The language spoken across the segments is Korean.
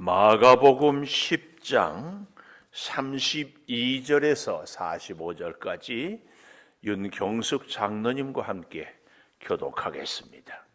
마가복음 10장 32절에서 45절까지 윤경숙 장로님과 함께 교독하겠습니다.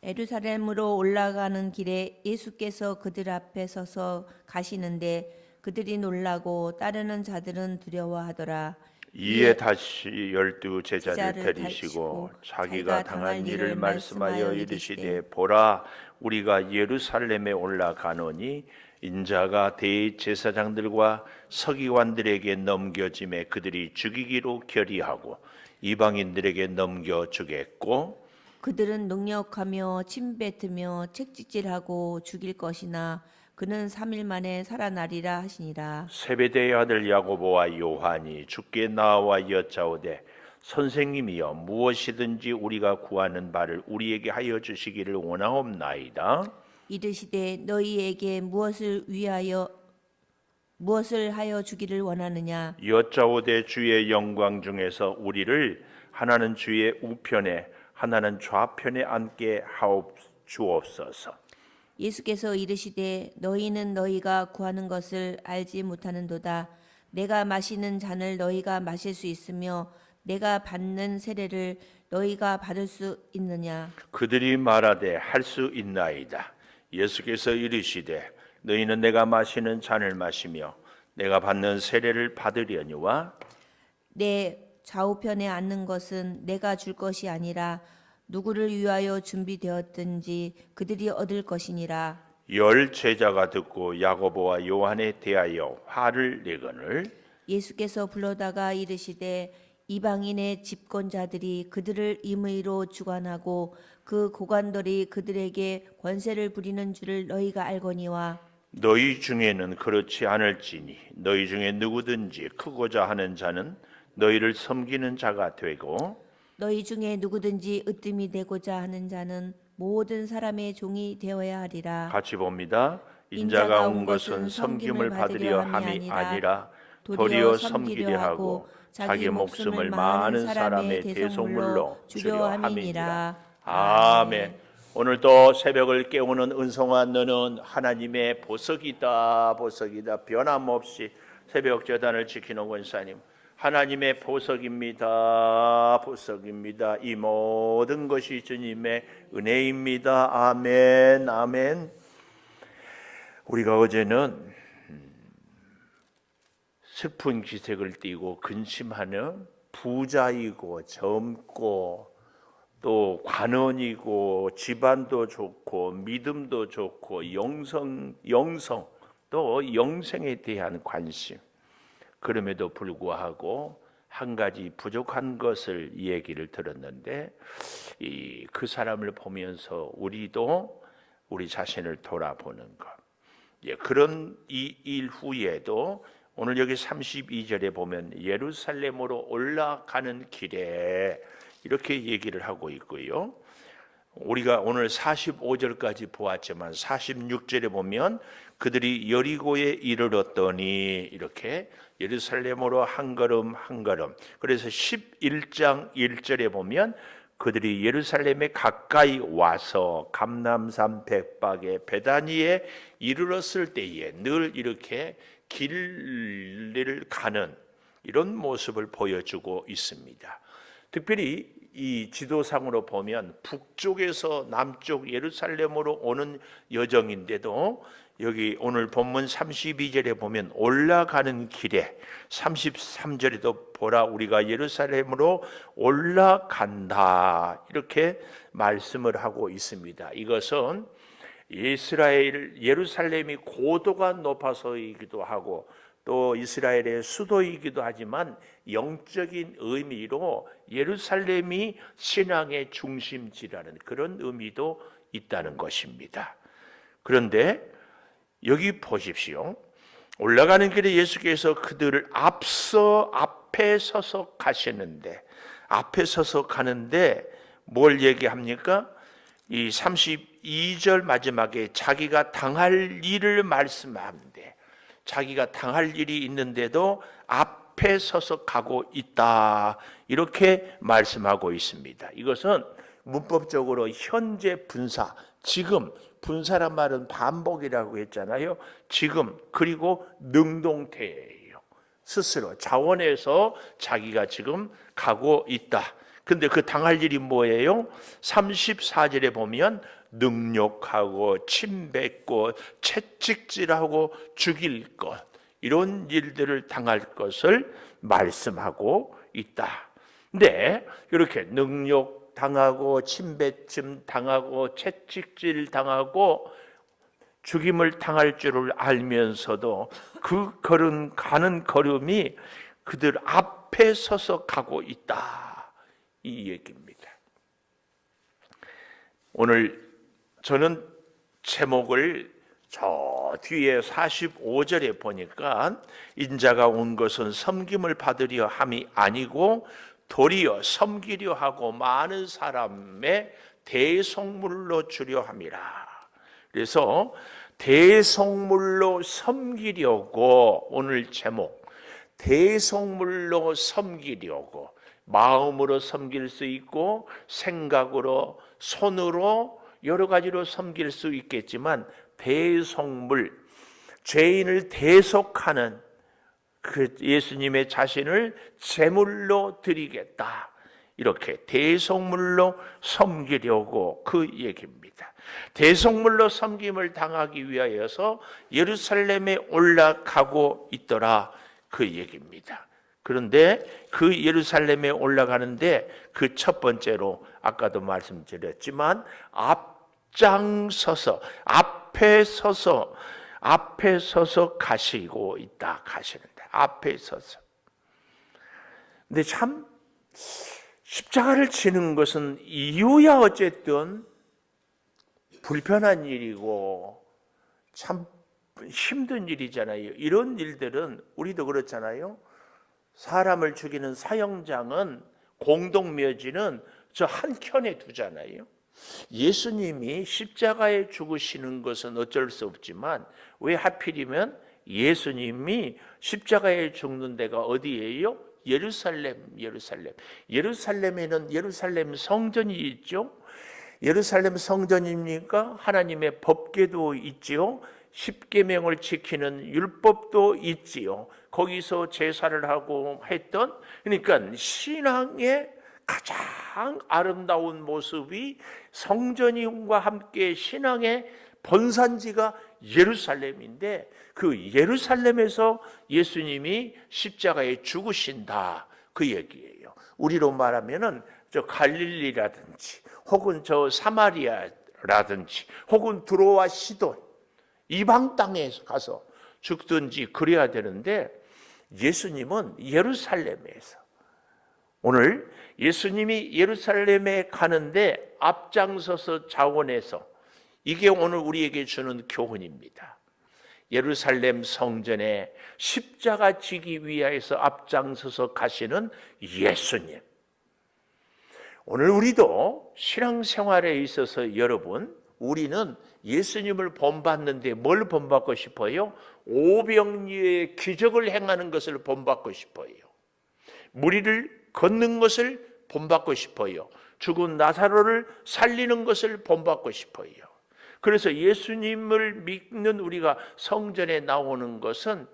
예루살렘으로 올라가는 길에 예수께서 그들 앞에 서서 가시는데 그들이 놀라고 따르는 자들은 두려워하더라. 이에 다시 12 제자를 데리시고 자기가 당할 일을 말씀하여 이르시되, 보라, 우리가 예루살렘에 올라가노니 인자가 대제사장들과 서기관들에게 넘겨짐에 그들이 죽이기로 결의하고 이방인들에게 넘겨주겠고, 그들은 능력하며 침뱉으며 책짓질하고 죽일 것이나 그는 3일 만에 살아나리라 하시니라. 세베대의 아들 야고보와 요한이 주께 나와 여짜오되, 선생님이여, 무엇이든지 우리가 구하는 바를 우리에게 하여 주시기를 원하옵나이다. 이르시되, 너희에게 무엇을 하여 주기를 원하느냐? 여짜오되, 주의 영광 중에서 우리를 하나는 주의 우편에 하나는 좌편에 앉게 하옵주옵소서. 예수께서 이르시되, 너희는 너희가 구하는 것을 알지 못하는도다. 내가 마시는 잔을 너희가 마실 수 있으며 내가 받는 세례를 너희가 받을 수 있느냐? 그들이 말하되, 할 수 있나이다. 예수께서 이르시되, 너희는 내가 마시는 잔을 마시며 내가 받는 세례를 받으려니와 내 좌우편에 앉는 것은 내가 줄 것이 아니라 누구를 위하여 준비되었든지 그들이 얻을 것이니라. 10 제자가 듣고 야고보와 요한에 대하여 화를 내거늘 예수께서 불러다가 이르시되, 이방인의 집권자들이 그들을 임의로 주관하고 그 고관들이 그들에게 권세를 부리는 줄을 너희가 알거니와, 너희 중에는 그렇지 않을지니 너희 중에 누구든지 크고자 하는 자는 너희를 섬기는 자가 되고, 너희 중에 누구든지 으뜸이 되고자 하는 자는 모든 사람의 종이 되어야 하리라. 같이 봅니다. 인자가 온 것은 섬김을 받으려 함이 아니라 도리어 섬기려 하고 자기 목숨을 많은 사람의 대속물로 주려 함이니라. 아멘. 오늘도 새벽을 깨우는 은송아, 너는 하나님의 보석이다. 보석이다. 변함없이 새벽 제단을 지키는 원사님, 하나님의 보석입니다. 보석입니다. 이 모든 것이 주님의 은혜입니다. 아멘. 아멘. 우리가 어제는 슬픈 기색을 띠고 근심하는 부자이고 젊고 또 관원이고 집안도 좋고 믿음도 좋고 영성 또 영생에 대한 관심, 그럼에도 불구하고 한 가지 부족한 것을 얘기를 들었는데, 그 사람을 보면서 우리도 우리 자신을 돌아보는 것. 그런 이 일 후에도 오늘 여기 32절에 보면 예루살렘으로 올라가는 길에 이렇게 얘기를 하고 있고요. 우리가 오늘 45절까지 보았지만 46절에 보면 그들이 여리고에 이르렀더니 이렇게 예루살렘으로 한 걸음 한 걸음. 그래서 11장 1절에 보면 그들이 예루살렘에 가까이 와서 감람산 백박의 베다니에 이르렀을 때에 늘 이렇게 길을 가는 이런 모습을 보여주고 있습니다. 특별히 이 지도상으로 보면 북쪽에서 남쪽 예루살렘으로 오는 여정인데도 여기 오늘 본문 32절에 보면 올라가는 길에 33절에도 보라, 우리가 예루살렘으로 올라간다 이렇게 말씀을 하고 있습니다. 이것은 예루살렘이 고도가 높아서이기도 하고 또 이스라엘의 수도이기도 하지만 영적인 의미로 예루살렘이 신앙의 중심지라는 그런 의미도 있다는 것입니다. 그런데 여기 보십시오. 올라가는 길에 예수께서 그들을 앞에 서서 가시는데, 앞에 서서 가는데 뭘 얘기합니까? 이 32절 마지막에 자기가 당할 일을 말씀하는데, 자기가 당할 일이 있는데도 앞에 서서 가고 있다 이렇게 말씀하고 있습니다. 이것은 문법적으로 현재 분사, 지금, 분사란 말은 반복이라고 했잖아요. 지금, 그리고 능동태예요. 스스로 자원해서 자기가 지금 가고 있다. 근데 그 당할 일이 뭐예요? 34절에 보면 능욕하고 침뱉고 채찍질하고 죽일 것, 이런 일들을 당할 것을 말씀하고 있다. 근데 이렇게 능욕 당하고 침뱉음 당하고 채찍질 당하고 죽임을 당할 줄을 알면서도 그 가는 걸음이 그들 앞에 서서 가고 있다, 이 얘기입니다. 오늘 저는 제목을 저 뒤에 45절에 보니까 인자가 온 것은 섬김을 받으려 함이 아니고 도리어 섬기려 하고 많은 사람의 대속물로 주려 함이라. 그래서 대속물로 섬기려고, 오늘 제목 대속물로 섬기려고, 마음으로 섬길 수 있고 생각으로, 손으로, 여러 가지로 섬길 수 있겠지만 대속물, 죄인을 대속하는 그 예수님의 자신을 제물로 드리겠다, 이렇게 대속물로 섬기려고, 그 얘기입니다. 대속물로 섬김을 당하기 위하여서 예루살렘에 올라가고 있더라, 그 얘기입니다. 그런데 그 예루살렘에 올라가는데 그 첫 번째로 아까도 말씀드렸지만 앞장서서, 앞에 서서 가시고 있다, 가시는데 앞에 서서. 근데 참 십자가를 지는 것은 이유야 어쨌든 불편한 일이고 참 힘든 일이잖아요. 이런 일들은 우리도 그렇잖아요. 사람을 죽이는 사형장은, 공동묘지는 저 한켠에 두잖아요. 예수님이 십자가에 죽으시는 것은 어쩔 수 없지만 왜 하필이면 예수님이 십자가에 죽는 데가 어디예요? 예루살렘에는 예루살렘 성전이 있죠. 예루살렘 성전입니까? 하나님의 법궤도 있지요. 십계명을 지키는 율법도 있지요. 거기서 제사를 하고 했던, 그러니까 신앙의 가장 아름다운 모습이 성전과 함께 신앙의 본산지가 예루살렘인데, 그 예루살렘에서 예수님이 십자가에 죽으신다, 그 얘기예요. 우리로 말하면은 저 갈릴리라든지 혹은 저 사마리아라든지 혹은 드로아 시돈, 이방 땅에 가서 죽든지 그래야 되는데 예수님은 예루살렘에서, 오늘 예수님이 예루살렘에 가는데 앞장서서 자원해서, 이게 오늘 우리에게 주는 교훈입니다. 예루살렘 성전에 십자가 지기 위하여서 앞장서서 가시는 예수님. 오늘 우리도 신앙생활에 있어서 여러분, 우리는 예수님을 본받는데 뭘 본받고 싶어요? 오병이어의 기적을 행하는 것을 본받고 싶어요. 무리를 걷는 것을 본받고 싶어요. 죽은 나사로를 살리는 것을 본받고 싶어요. 그래서 예수님을 믿는 우리가 성전에 나오는 것은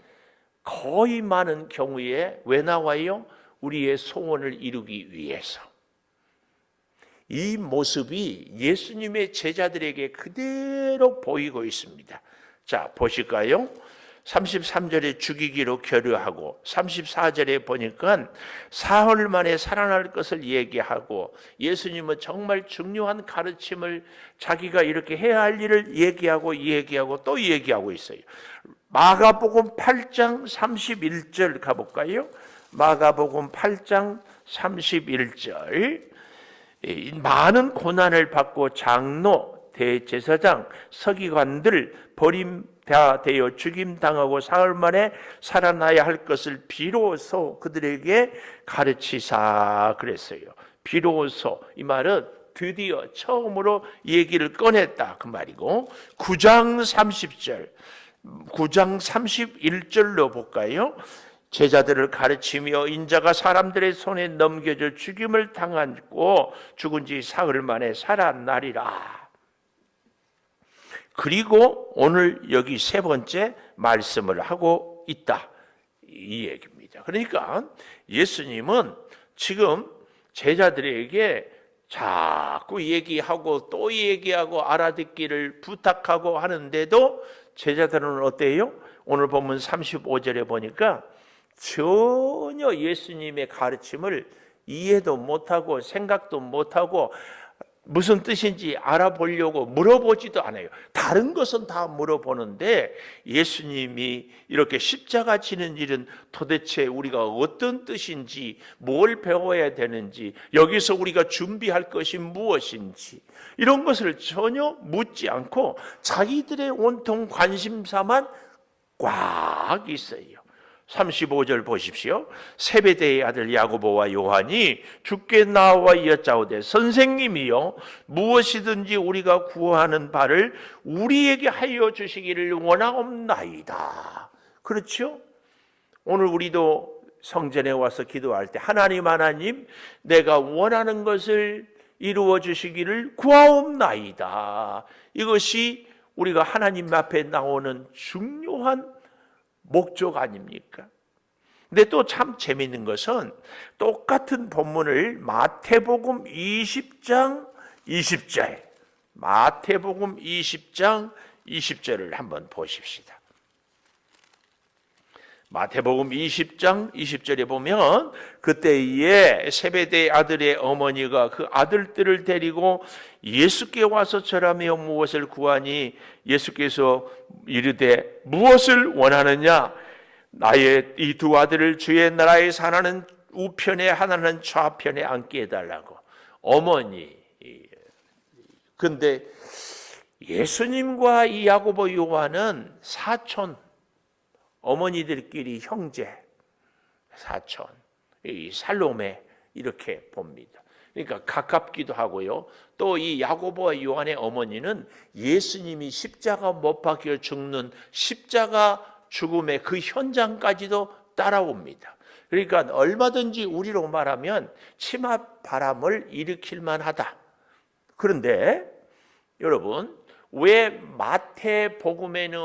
거의 많은 경우에 왜 나와요? 우리의 소원을 이루기 위해서. 이 모습이 예수님의 제자들에게 그대로 보이고 있습니다. 자, 보실까요? 33절에 죽이기로 결의하고 34절에 보니까 사흘 만에 살아날 것을 얘기하고, 예수님은 정말 중요한 가르침을, 자기가 이렇게 해야 할 일을 얘기하고 또 얘기하고 있어요. 마가복음 8장 31절 가볼까요? 마가복음 8장 31절. 많은 고난을 받고 장로, 대제사장, 서기관들 버림되어 죽임당하고 사흘 만에 살아나야 할 것을 비로소 그들에게 가르치사, 그랬어요. 비로소, 이 말은 드디어 처음으로 얘기를 꺼냈다, 그 말이고, 9장 30절, 9장 31절로 볼까요? 제자들을 가르치며 인자가 사람들의 손에 넘겨져 죽임을 당하고 죽은 지 사흘 만에 살아나리라. 그리고 오늘 여기 세 번째 말씀을 하고 있다, 이 얘기입니다. 그러니까 예수님은 지금 제자들에게 자꾸 얘기하고 또 얘기하고 알아듣기를 부탁하고 하는데도 제자들은 어때요? 오늘 본문 35절에 보니까 전혀 예수님의 가르침을 이해도 못하고 생각도 못하고 무슨 뜻인지 알아보려고 물어보지도 않아요. 다른 것은 다 물어보는데 예수님이 이렇게 십자가 지는 일은 도대체 우리가 어떤 뜻인지, 뭘 배워야 되는지, 여기서 우리가 준비할 것이 무엇인지 이런 것을 전혀 묻지 않고 자기들의 온통 관심사만 꽉 있어요. 35절 보십시오. 세베대의 아들 야고보와 요한이 주께 나와 여짜오되 선생님이여 무엇이든지 우리가 구하는 바를 우리에게 하여 주시기를 원하옵나이다. 그렇죠? 오늘 우리도 성전에 와서 기도할 때 하나님 내가 원하는 것을 이루어 주시기를 구하옵나이다. 이것이 우리가 하나님 앞에 나오는 중요한 목적 아닙니까? 근데 또 참 재미있는 것은 똑같은 본문을 마태복음 20장 20절, 마태복음 20장 20절을 한번 보십시다. 마태복음 20장 20절에 보면 그때에 세베대의 아들의 어머니가 그 아들들을 데리고 예수께 와서 절하며 무엇을 구하니 예수께서 이르되 무엇을 원하느냐? 나의 이 두 아들을 주의 나라에 하나는 우편에 하나는 좌편에 앉게 해달라고. 어머니. 근데 예수님과 이 야고보 요한은 사촌, 어머니들끼리 형제, 사촌, 이 살로메 이렇게 봅니다. 그러니까 가깝기도 하고요. 또 이 야고보와 요한의 어머니는 예수님이 십자가 못 박혀 죽는 십자가 죽음의 그 현장까지도 따라옵니다. 그러니까 얼마든지 우리로 말하면 치마 바람을 일으킬 만하다. 그런데 여러분, 왜 마태복음에는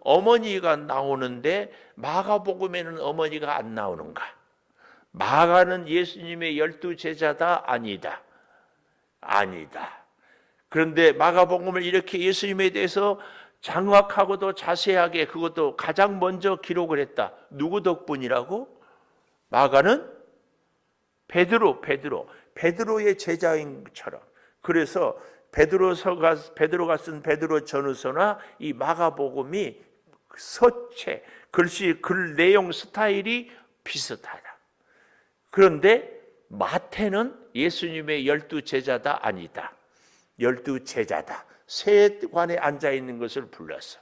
어머니가 나오는데 마가복음에는 어머니가 안 나오는가? 마가는 예수님의 12 제자다? 아니다. 아니다. 그런데 마가복음을 이렇게 예수님에 대해서 장확하고도 자세하게 그것도 가장 먼저 기록을 했다. 누구 덕분이라고? 마가는 베드로의 제자인 것처럼. 그래서 베드로가 쓴 베드로 전후서나 이 마가복음이 서체, 글 내용 스타일이 비슷하다. 그런데 마태는 예수님의 12 제자다? 아니다. 12 제자다. 세관에 앉아있는 것을 불렀어.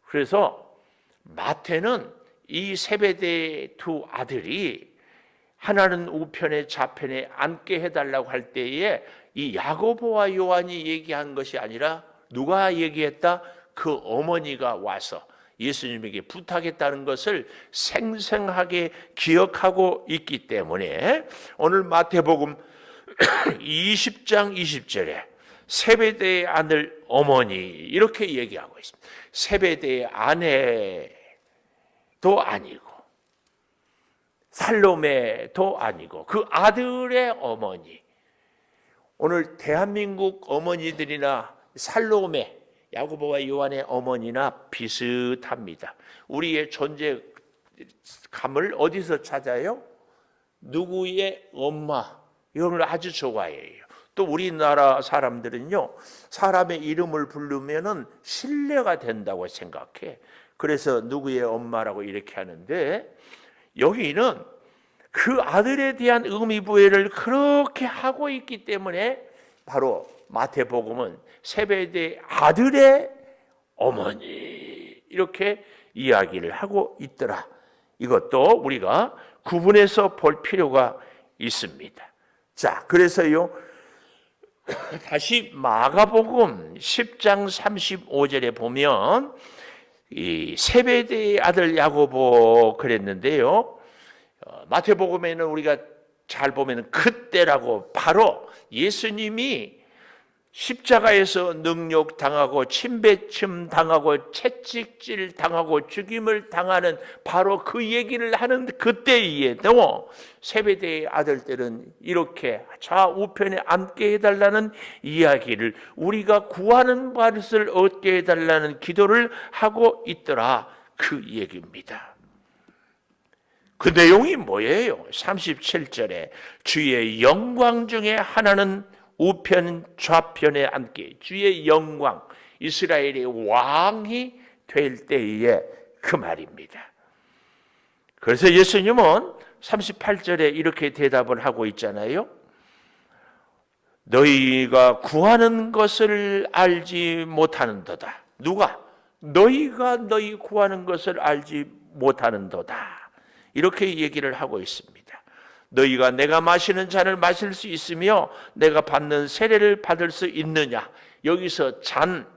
그래서 마태는 이 세베대의 두 아들이 하나는 우편에 좌편에 앉게 해달라고 할 때에 이 야고보와 요한이 얘기한 것이 아니라 누가 얘기했다? 그 어머니가 와서 예수님에게 부탁했다는 것을 생생하게 기억하고 있기 때문에 오늘 마태복음 20장 20절에 세베대의 아들 어머니 이렇게 얘기하고 있습니다. 세베대의 아내도 아니고 살로메도 아니고 그 아들의 어머니. 오늘 대한민국 어머니들이나 살로메, 야고보와 요한의 어머니나 비슷합니다. 우리의 존재감을 어디서 찾아요? 누구의 엄마, 이런 걸 아주 좋아해요. 또 우리나라 사람들은요, 사람의 이름을 부르면은 신뢰가 된다고 생각해. 그래서 누구의 엄마라고 이렇게 하는데, 여기는 그 아들에 대한 의미 부여를 그렇게 하고 있기 때문에 바로 마태복음은 세베대 아들의 어머니 이렇게 이야기를 하고 있더라. 이것도 우리가 구분해서 볼 필요가 있습니다. 자, 그래서요, 다시 마가복음 10장 35절에 보면 이 세베대의 아들 야고보 그랬는데요. 마태복음에는 우리가 잘 보면 그때라고 바로 예수님이 십자가에서 능욕당하고 침뱉음 당하고 채찍질 당하고 죽임을 당하는 바로 그 얘기를 하는 그때에도 세베대의 아들들은 이렇게 좌우편에 앉게 해달라는 이야기를, 우리가 구하는 것을 얻게 해달라는 기도를 하고 있더라, 그 얘기입니다. 그 내용이 뭐예요? 37절에 주의 영광 중에 하나는 우편 좌편에 앉게, 주의 영광, 이스라엘의 왕이 될 때에 그 말입니다. 그래서 예수님은 38절에 이렇게 대답을 하고 있잖아요. 너희가 구하는 것을 알지 못하는도다. 누가? 너희가 너희 구하는 것을 알지 못하는도다. 이렇게 얘기를 하고 있습니다. 너희가 내가 마시는 잔을 마실 수 있으며 내가 받는 세례를 받을 수 있느냐? 여기서 잔,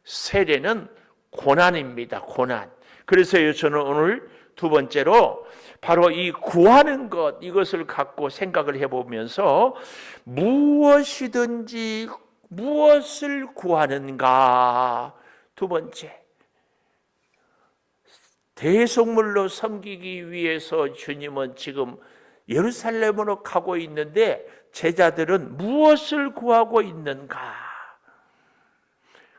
세례는 고난입니다. 고난. 그래서 저는 오늘 두 번째로 바로 이 구하는 것, 이것을 갖고 생각을 해보면서 무엇이든지 무엇을 구하는가? 두 번째, 대속물로 섬기기 위해서 주님은 지금 예루살렘으로 가고 있는데 제자들은 무엇을 구하고 있는가?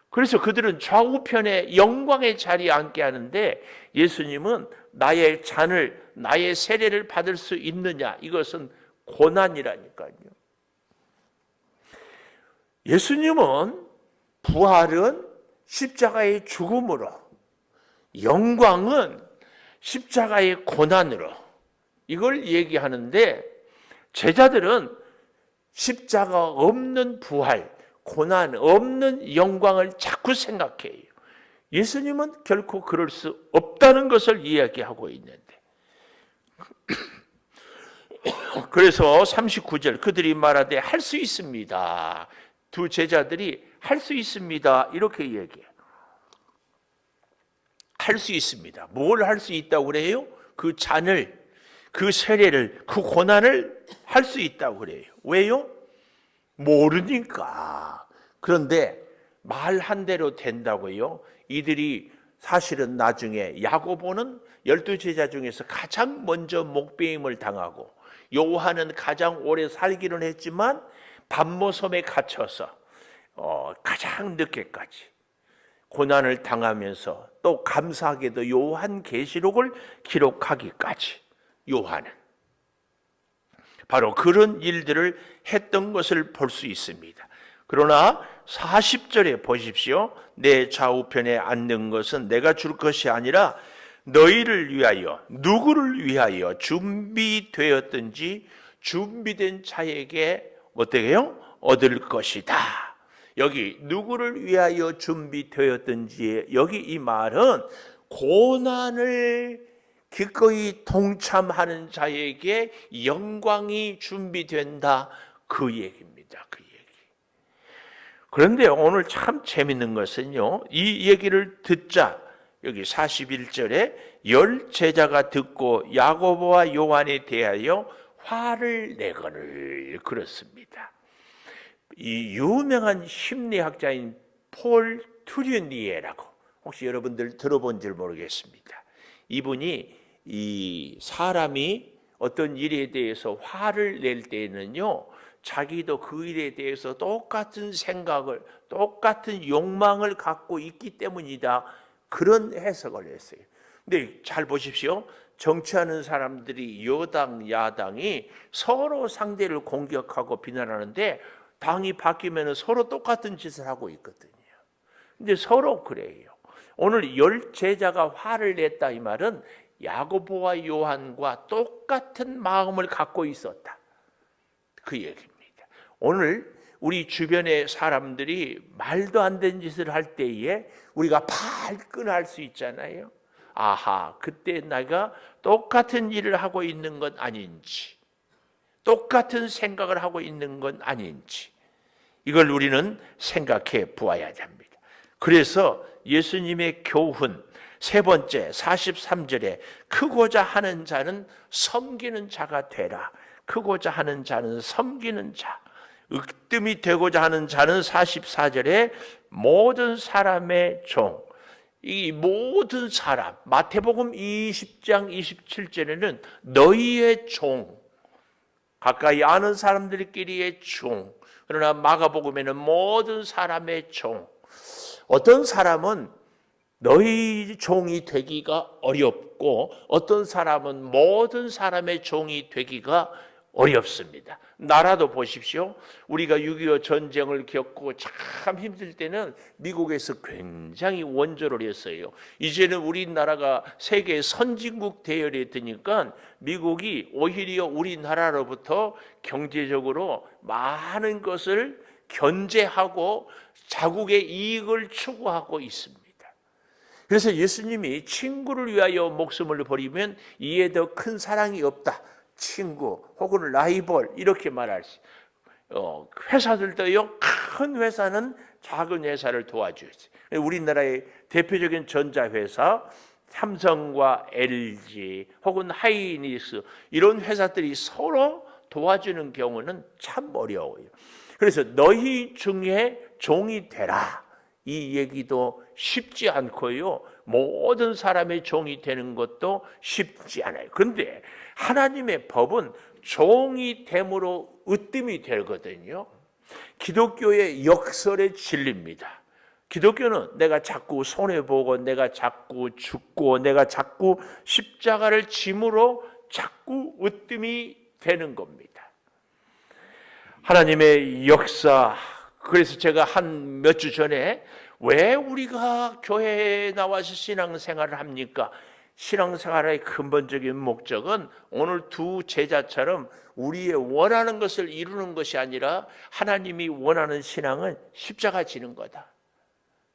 그래서 그들은 좌우편에 영광의 자리에 앉게 하는데 예수님은 나의 잔을, 나의 세례를 받을 수 있느냐? 이것은 고난이라니까요. 예수님은 부활은 십자가의 죽음으로, 영광은 십자가의 고난으로, 이걸 얘기하는데 제자들은 십자가 없는 부활, 고난 없는 영광을 자꾸 생각해요. 예수님은 결코 그럴 수 없다는 것을 이야기하고 있는데 그래서 39절 그들이 말하되 할 수 있습니다. 두 제자들이 할 수 있습니다. 이렇게 얘기해요. 할 수 있습니다. 뭘 할 수 있다고 그래요? 그 잔을, 그 세례를, 그 고난을 할 수 있다고 그래요. 왜요? 모르니까. 그런데 말한 대로 된다고요. 이들이 사실은 나중에 야고보는 12제자 중에서 가장 먼저 목배임을 당하고 요한은 가장 오래 살기는 했지만 반모섬에 갇혀서 가장 늦게까지 고난을 당하면서 또 감사하게도 요한계시록을 기록하기까지 요한은 바로 그런 일들을 했던 것을 볼 수 있습니다. 그러나 40절에 보십시오. 내 좌우편에 앉는 것은 내가 줄 것이 아니라 너희를 위하여, 누구를 위하여 준비되었든지 준비된 자에게 어떻게 해요? 얻을 것이다. 여기 누구를 위하여 준비되었든지, 여기 이 말은 고난을 기꺼이 동참하는 자에게 영광이 준비된다, 그 얘기입니다. 그 얘기. 그런데 오늘 참 재밌는 것은요, 이 얘기를 듣자 여기 41절에 10제자가 듣고 야고보와 요한에 대하여 화를 내거늘, 그렇습니다. 이 유명한 심리학자인 폴 투르니에라고, 혹시 여러분들 들어본 줄 모르겠습니다. 이분이 이 사람이 어떤 일에 대해서 화를 낼 때는요, 자기도 그 일에 대해서 똑같은 생각을, 똑같은 욕망을 갖고 있기 때문이다, 그런 해석을 했어요. 근데 잘 보십시오. 정치하는 사람들이 여당, 야당이 서로 상대를 공격하고 비난하는데 당이 바뀌면 서로 똑같은 짓을 하고 있거든요. 근데 서로 그래요. 오늘 10제자가 화를 냈다, 이 말은 야고보와 요한과 똑같은 마음을 갖고 있었다, 그 얘기입니다. 오늘 우리 주변의 사람들이 말도 안 되는 짓을 할 때에 우리가 발끈할 수 있잖아요. 아하, 그때 내가 똑같은 일을 하고 있는 건 아닌지, 똑같은 생각을 하고 있는 건 아닌지, 이걸 우리는 생각해 보아야 합니다. 그래서 예수님의 교훈, 세 번째 43절에 크고자 하는 자는 섬기는 자가 되라. 크고자 하는 자는 섬기는 자. 으뜸이 되고자 하는 자는 44절에 모든 사람의 종. 이 모든 사람, 마태복음 20장 27절에는 너희의 종, 가까이 아는 사람들끼리의 종. 그러나 마가복음에는 모든 사람의 종. 어떤 사람은 너희 종이 되기가 어렵고 어떤 사람은 모든 사람의 종이 되기가 어렵습니다. 나라도 보십시오. 우리가 6.25 전쟁을 겪고 참 힘들 때는 미국에서 굉장히 원조를 했어요. 이제는 우리나라가 세계 선진국 대열에 드니까 미국이 오히려 우리나라로부터 경제적으로 많은 것을 견제하고 자국의 이익을 추구하고 있습니다. 그래서 예수님이 친구를 위하여 목숨을 버리면 이에 더 큰 사랑이 없다. 친구 혹은 라이벌 이렇게 말할 수 회사들도요, 큰 회사는 작은 회사를 도와주지. 우리나라의 대표적인 전자회사 삼성과 LG 혹은 하이닉스 이런 회사들이 서로 도와주는 경우는 참 어려워요. 그래서 너희 중에 종이 되라, 이 얘기도 쉽지 않고요, 모든 사람의 종이 되는 것도 쉽지 않아요. 그런데 하나님의 법은 종이 됨으로 으뜸이 되거든요. 기독교의 역설의 진리입니다. 기독교는 내가 자꾸 손해보고 내가 자꾸 죽고 내가 자꾸 십자가를 짐으로 자꾸 으뜸이 되는 겁니다. 하나님의 역사. 그래서 제가 한 몇 주 전에 왜 우리가 교회에 나와서 신앙생활을 합니까? 신앙생활의 근본적인 목적은 오늘 두 제자처럼 우리의 원하는 것을 이루는 것이 아니라 하나님이 원하는 신앙은 십자가 지는 거다.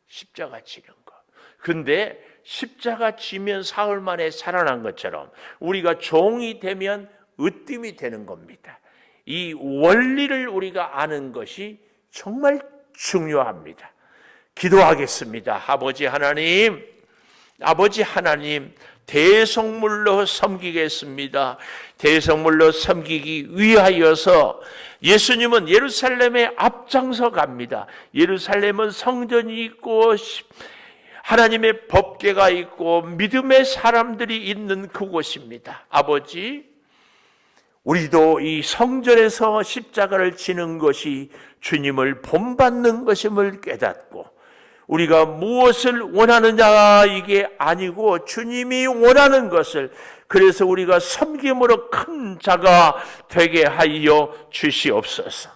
십자가 지는 것. 근데 십자가 지면 사흘 만에 살아난 것처럼 우리가 종이 되면 으뜸이 되는 겁니다. 이 원리를 우리가 아는 것이 정말 중요합니다. 기도하겠습니다. 아버지 하나님, 대성물로 섬기겠습니다. 대성물로 섬기기 위하여서 예수님은 예루살렘에 앞장서 갑니다. 예루살렘은 성전이 있고 하나님의 법궤가 있고 믿음의 사람들이 있는 그곳입니다. 아버지, 우리도 이 성전에서 십자가를 지는 것이 주님을 본받는 것임을 깨닫고 우리가 무엇을 원하느냐 이게 아니고 주님이 원하는 것을, 그래서 우리가 섬김으로 큰 자가 되게 하여 주시옵소서.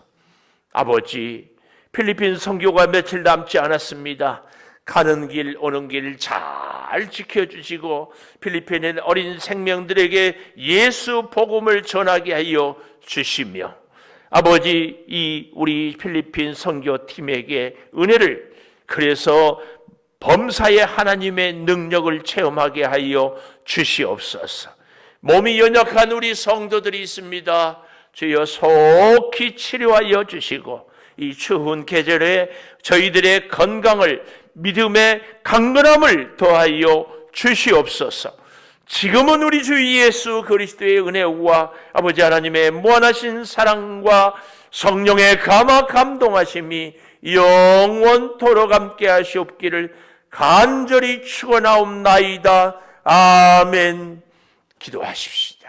아버지, 필리핀 선교가 며칠 남지 않았습니다. 가는 길 오는 길 잘 지켜주시고 필리핀의 어린 생명들에게 예수 복음을 전하게 하여 주시며, 아버지, 이 우리 필리핀 선교팀에게 은혜를, 그래서 범사의 하나님의 능력을 체험하게 하여 주시옵소서. 몸이 연약한 우리 성도들이 있습니다. 주여 속히 치료하여 주시고 이 추운 계절에 저희들의 건강을, 믿음의 강건함을 더하여 주시옵소서. 지금은 우리 주 예수 그리스도의 은혜와 아버지 하나님의 무한하신 사랑과 성령의 감화 감동하심이 영원토록 함께 하시옵기를 간절히 축원하옵나이다. 아멘. 기도하십시다.